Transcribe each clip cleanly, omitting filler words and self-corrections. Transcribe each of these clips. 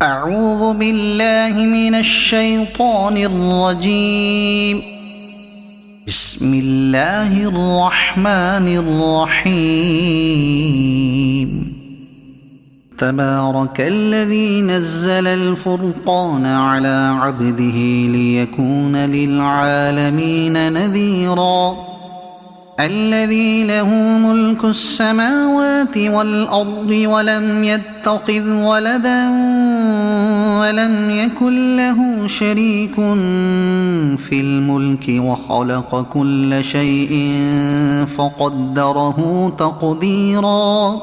أعوذ بالله من الشيطان الرجيم. بسم الله الرحمن الرحيم. تبارك الذي نزل الفرقان على عبده ليكون للعالمين نذيرا. الذي له ملك السماوات والأرض ولم يتخذ ولدا ولم يكن له شريك في الملك وخلق كل شيء فقدره تقديرا.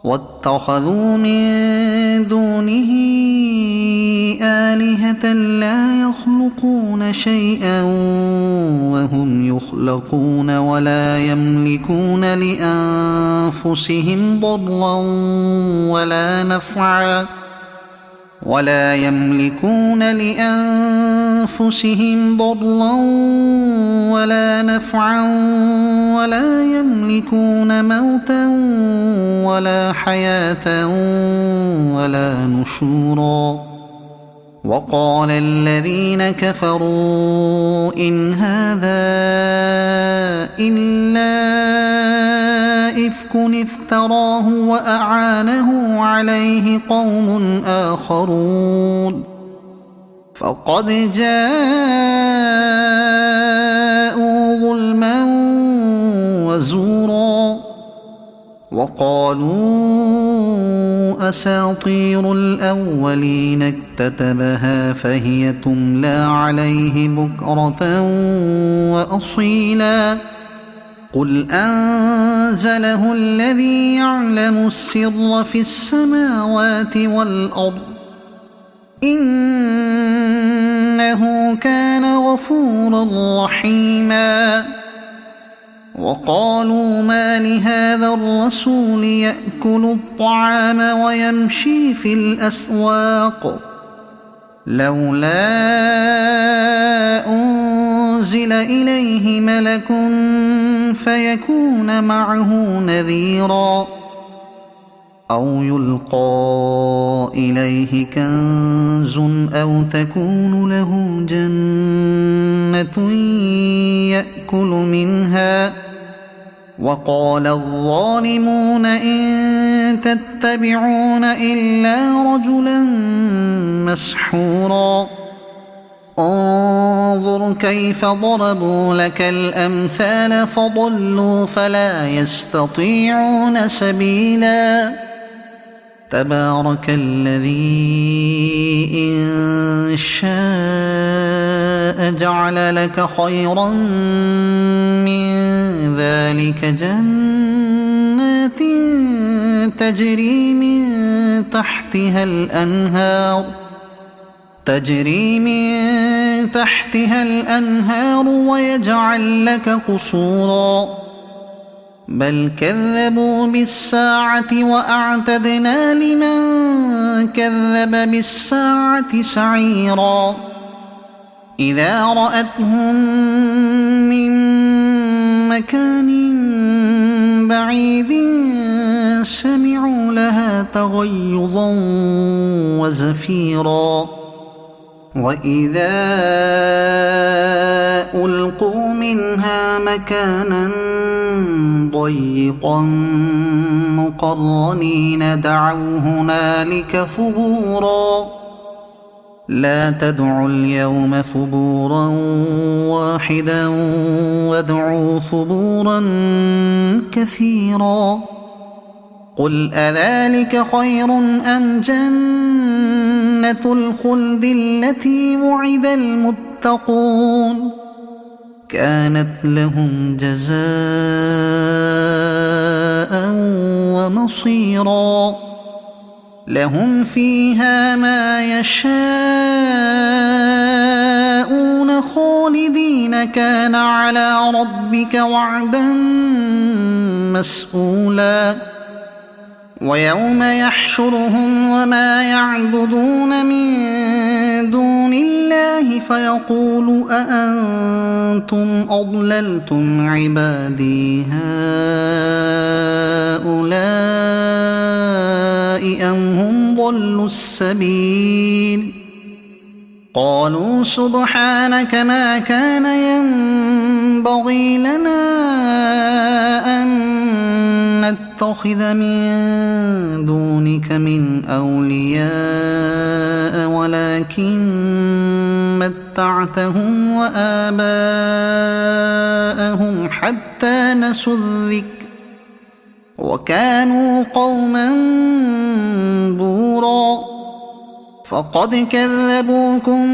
واتخذوا من دونه آلهة لا يخلقون شيئا وهم يخلقون ولا يملكون لأنفسهم ضرا ولا نفعا ولا يملكون موتا ولا حياة ولا نشورا. وقال الذين كفروا إن هذا إلا إفك افتراه وأعانه عليه قوم آخرون فقد جاءوا ظلما وزورا. وقالوا أساطير الأولين اكتتبها فهي تملى عليه بكرة وأصيلا. قل أنزله الذي يعلم السر في السماوات والأرض إنه كان غفورا رحيما. وقالوا ما لهذا الرسول يأكل الطعام ويمشي في الأسواق لولا أنزل إليه ملك فيكون معه نذيرا أو يلقى إليه كنز أو تكون له جنة يأكل منها. وقال الظالمون إن تتبعون إلا رجلا مسحورا. انظر كيف ضربوا لك الأمثال فضلوا فلا يستطيعون سبيلا. تبارك الذي إن شاء جعل لك خيرا من ذلك جنات تجري من تحتها الأنهار ويجعل لك قصورا. بل كذبوا بالساعة وأعتدنا لمن كذب بالساعة سعيرا. إذا رأتهم من مكان بعيد سمعوا لها تغيظا وزفيرا. وإذا ألقوا منها مكانا ضيقا مقرنين دعوا هنالك ثبورا. لا تدعوا اليوم ثبورا واحدا وادعوا ثبورا كثيرا. قل أذلك خير أم جنة الخلد التي وعد المتقون كانت لهم جزاء ومصيرا. لهم فيها ما يشاءون خالدين كان على ربك وعدا مسئولا. ويوم يحشرهم وما يعبدون من دون الله فيقول أأنتم أضللتم عبادي هؤلاء أم هم ضلوا وأضل السبيل قالوا سبحانك ما كان ينبغي لنا أن نتخذ من دونك من أولياء ولكن متعتهم وآباءهم حتى نسوا الذكر وكانوا قوما بورا فقد كذبوكم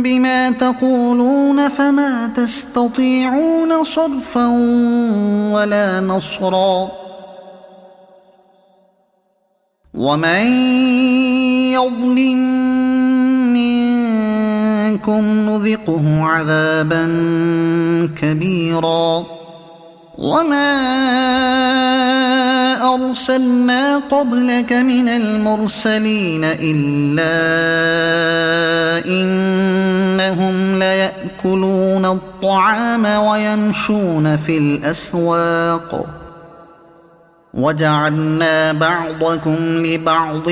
بما تقولون فما تستطيعون صرفا ولا نصرا ومن يظلم منكم نذقه عذابا كبيرا وما أرسلنا قبلك من المرسلين إلا إنهم ليأكلون الطعام ويمشون في الأسواق وجعلنا بعضكم لبعض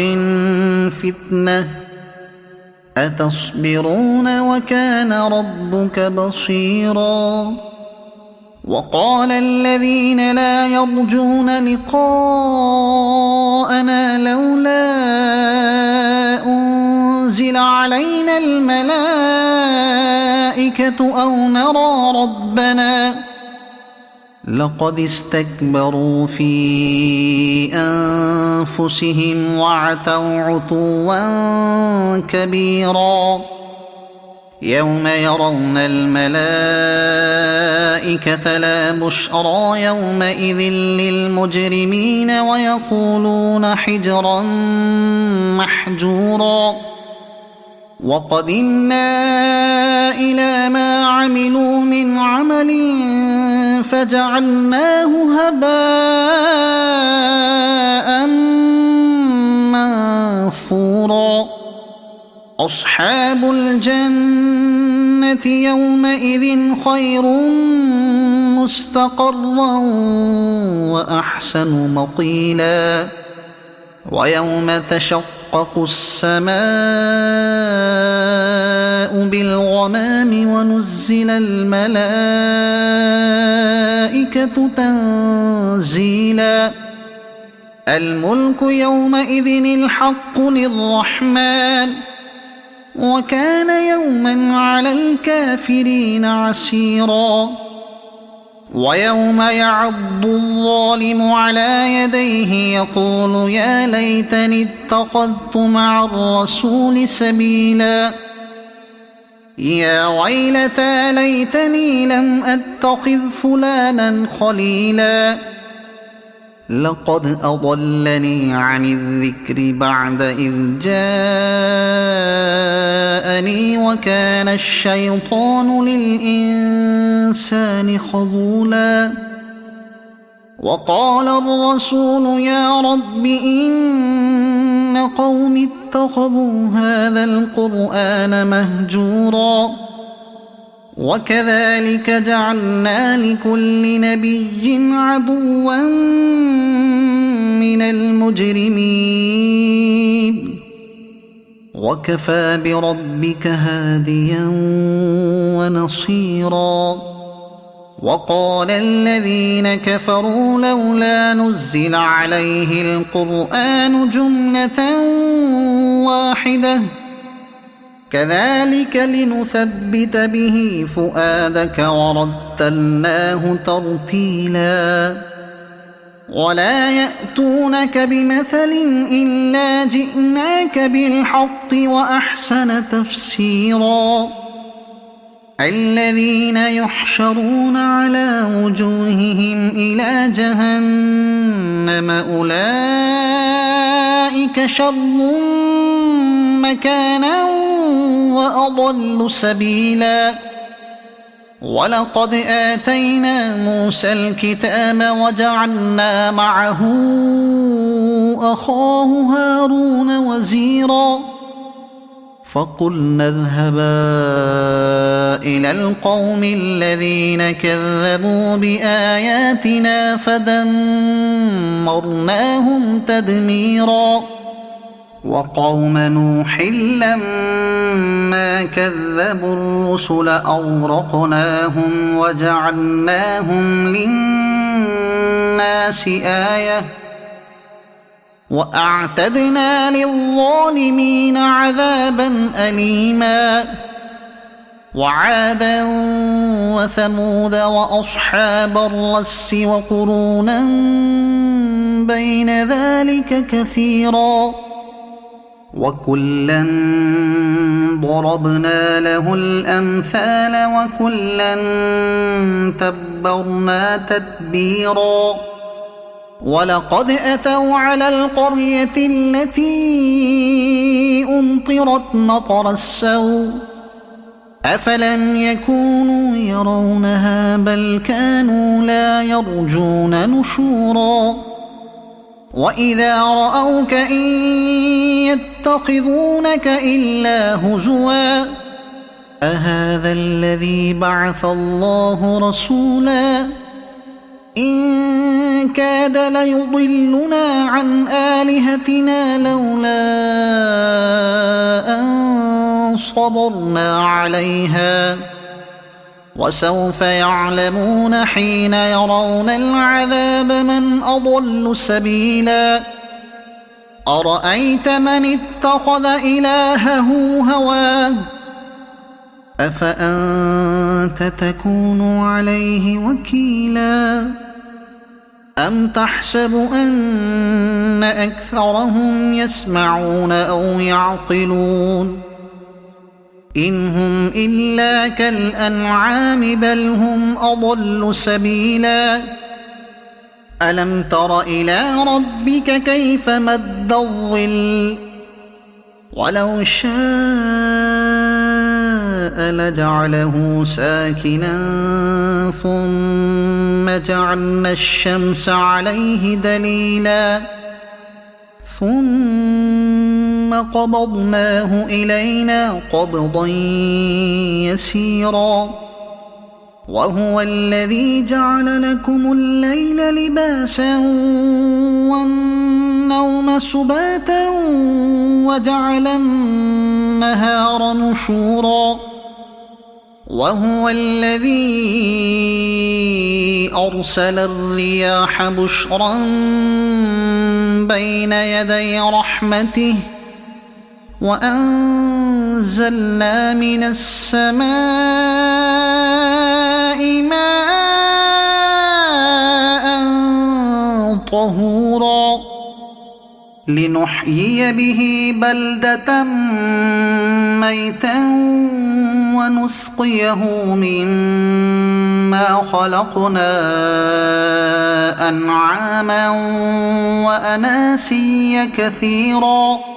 فتنة أتصبرون وكان ربك بصيرا وقال الذين لا يرجون لقاءنا لولا أنزل علينا الملائكة أو نرى ربنا لقد استكبروا في أنفسهم وعتوا عتوا كبيرا يوم يرون الملائكة لا بشرى يومئذ للمجرمين ويقولون حجرا محجورا وقدمنا إلى ما عملوا من عمل فجعلناه هباء منثورا أصحاب الجنة يومئذ خير مستقرا وأحسن مقيلا ويوم تشقق السماء بالغمام ونزل الملائكة تنزيلا الملك يومئذ الحق للرحمن وكان يوما على الكافرين عسيرا ويوم يعض الظالم على يديه يقول يا ليتني اتخذت مع الرسول سبيلا يا ويلتى ليتني لم أتخذ فلانا خليلا لقد أضلني عن الذكر بعد إذ جاءني وكان الشيطان للإنسان خذولا وقال الرسول يا رب إن قوم اتخذوا هذا القرآن مهجورا وكذلك جعلنا لكل نبي عدوا من المجرمين وكفى بربك هاديا ونصيرا وقال الذين كفروا لولا نزل عليه القرآن جملة واحدة كذلك لنثبت به فؤادك ورتلناه ترتيلا ولا يأتونك بمثل إلا جئناك بالحق وأحسن تفسيرا الذين يحشرون على وجوههم إلى جهنم أولئك شر مكانا وأضل سبيلا ولقد آتينا موسى الكتاب وجعلنا معه أخاه هارون وزيرا فقلنا اذهبا إلى القوم الذين كذبوا بآياتنا فدمرناهم تدميرا وقوم نوح لما كذبوا الرسل أغرقناهم وجعلناهم للناس آية وأعتدنا للظالمين عذابا أليما وعادا وثمود وأصحاب الرس وقرونا بين ذلك كثيرا وكلا ضربنا له الأمثال وكلا تبرنا تتبيرا ولقد أتوا على القرية التي أمطرت مطر السوء أفلم يكونوا يرونها بل كانوا لا يرجون نشورا وإذا رأوك إن يتخذونك إلا هزوا أهذا الذي بعث الله رسولا إن كاد ليضلنا عن آلهتنا لولا أن صبرنا عليها وسوف يعلمون حين يرون العذاب من أضل سبيلا أرأيت من اتخذ إلهه هواه أفأنت تكون عليه وكيلا أم تحسب أن أكثرهم يسمعون أو يعقلون إن هم إلا كالأنعام بل هم أضل سبيلا ألم تر إلى ربك كيف مد الظل ولو شاء لجعله ساكنا ثم جعلنا الشمس عليه دليلا ثم قبضناه إلينا قبضا يسيرا وهو الذي جعل لكم الليل لباسا والنوم سباتا وجعل النهار نشورا وهو الذي أرسل الرياح بشرا بين يدي رحمته وأنزلنا من السماء ماء طهورا لنحيي به بلدة ميتا ونسقيه مما خلقنا أنعاما وأناسيا كثيرا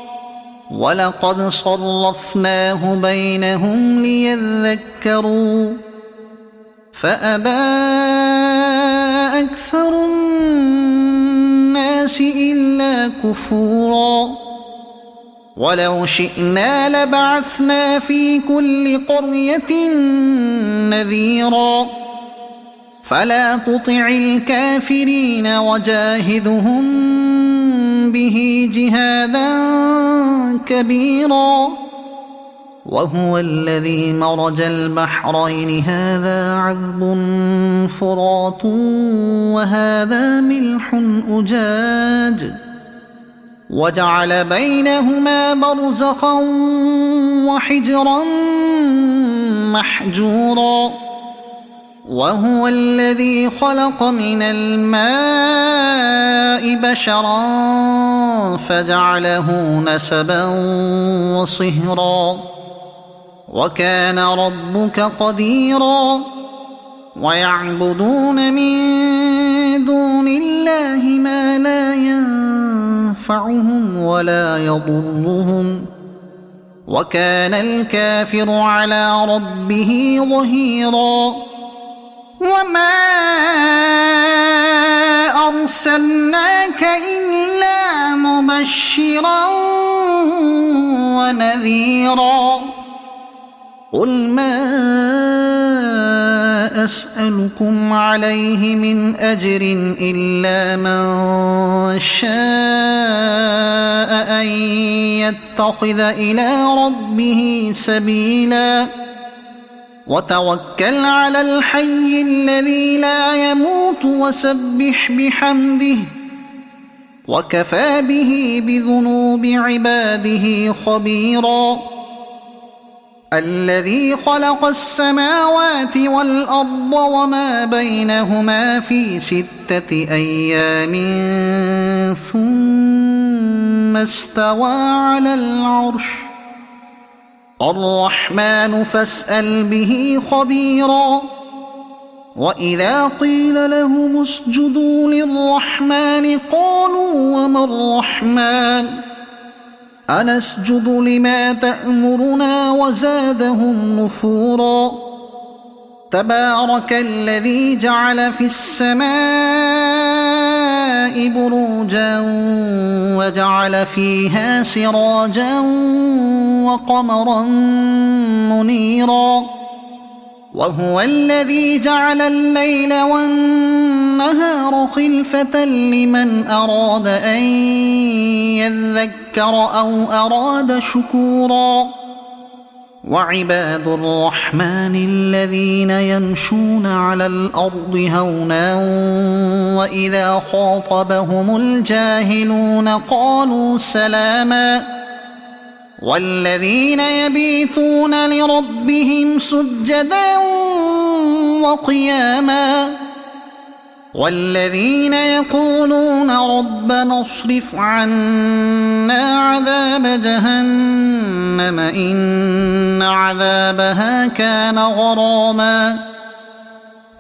ولقد صرفناه بينهم ليذكروا فأبى أكثر الناس إلا كفورا ولو شئنا لبعثنا في كل قرية نذيرا فلا تطع الكافرين وجاهدهم به جهادا كبيرا وهو الذي مرج البحرين هذا عذب فرات وهذا ملح أجاج وجعل بينهما برزخا وحجرا محجورا وهو الذي خلق من الماء بشرا فجعله نسبا وصهرا وكان ربك قديرا ويعبدون من دون الله ما لا ينفعهم ولا يضرهم وكان الكافر على ربه ظهيرا وما أرسلناك إلا مبشرا ونذيرا قل ما أسألكم عليه من أجر إلا من شاء أن يتخذ إلى ربه سبيلا وتوكل على الحي الذي لا يموت وسبح بحمده وكفى به بذنوب عباده خبيرا الذي خلق السماوات والأرض وما بينهما في 6 أيام ثم استوى على العرش الرحمن فاسأل به خبيرا وإذا قيل لهم اسجدوا للرحمن قالوا وما الرحمن أنسجد لما تأمرنا وزادهم نفورا تبارك الذي جعل في السماء بروجا وجعل فيها سراجا وقمرا منيرا وهو الذي جعل الليل والنهار خلفة لمن أراد أن يذكر أو أراد شكورا وعباد الرحمن الذين يمشون على الأرض هونا وإذا خاطبهم الجاهلون قالوا سلاما والذين يبيتون لربهم سجدا وقياما والذين يقولون ربنا اصرف عنا عذاب جهنم إن عذابها كان غراما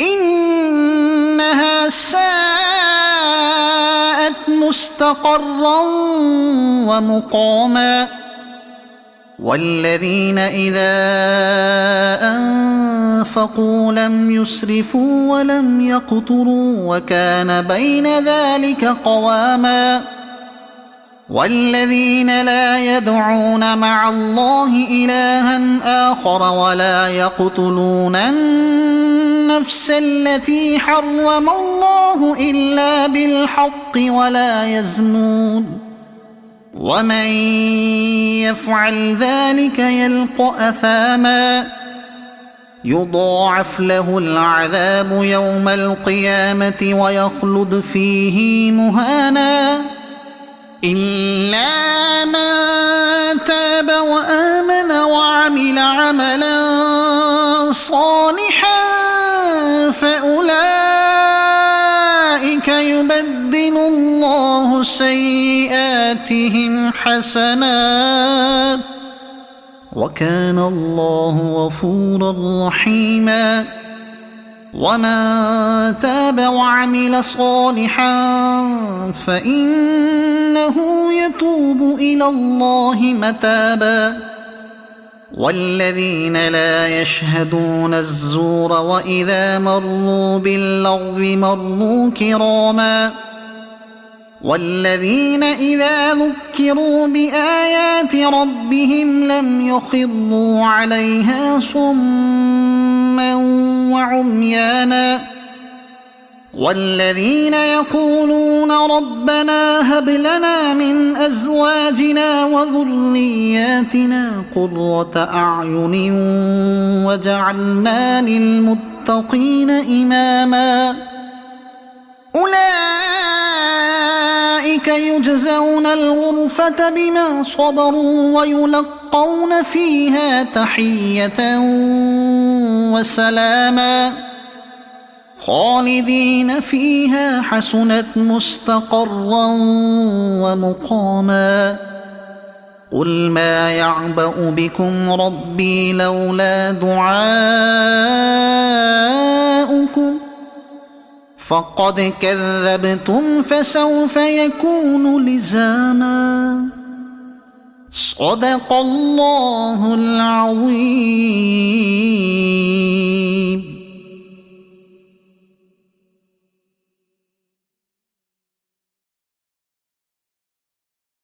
إنها ساءت مستقرا ومقاما والذين إذا أنفقوا لم يسرفوا ولم يقتروا وكان بين ذلك قواما والذين لا يدعون مع الله إلها آخر ولا يقتلون النفس التي حرم الله إلا بالحق ولا يزنون ومن يفعل ذلك يلق أثاما يضاعف له العذاب يوم القيامة ويخلد فيه مهانا إلا من تاب وآمن وعمل عملا صالحا فأولئك يبدل الله سيئاتهم حسنات وكان الله غفورا رحيما ومن تاب وعمل صالحا فإنه يتوب إلى الله متابا والذين لا يشهدون الزور وإذا مروا باللغو مروا كراما والذين إذا ذكروا بآيات ربهم لم يخروا عليها صما وعميانا والذين يقولون ربنا هب لنا من أزواجنا وذرياتنا قرة أعين وجعلنا للمتقين إماما أولئك يجزون الغرفة بما صبروا ويلقون فيها تحية وسلاما خالدين فيها حسنت مستقرا ومقاما قل ما يعبأ بكم ربي لولا دعاؤكم فقد كذبتم فسوف يكون لزاما صدق الله العظيم.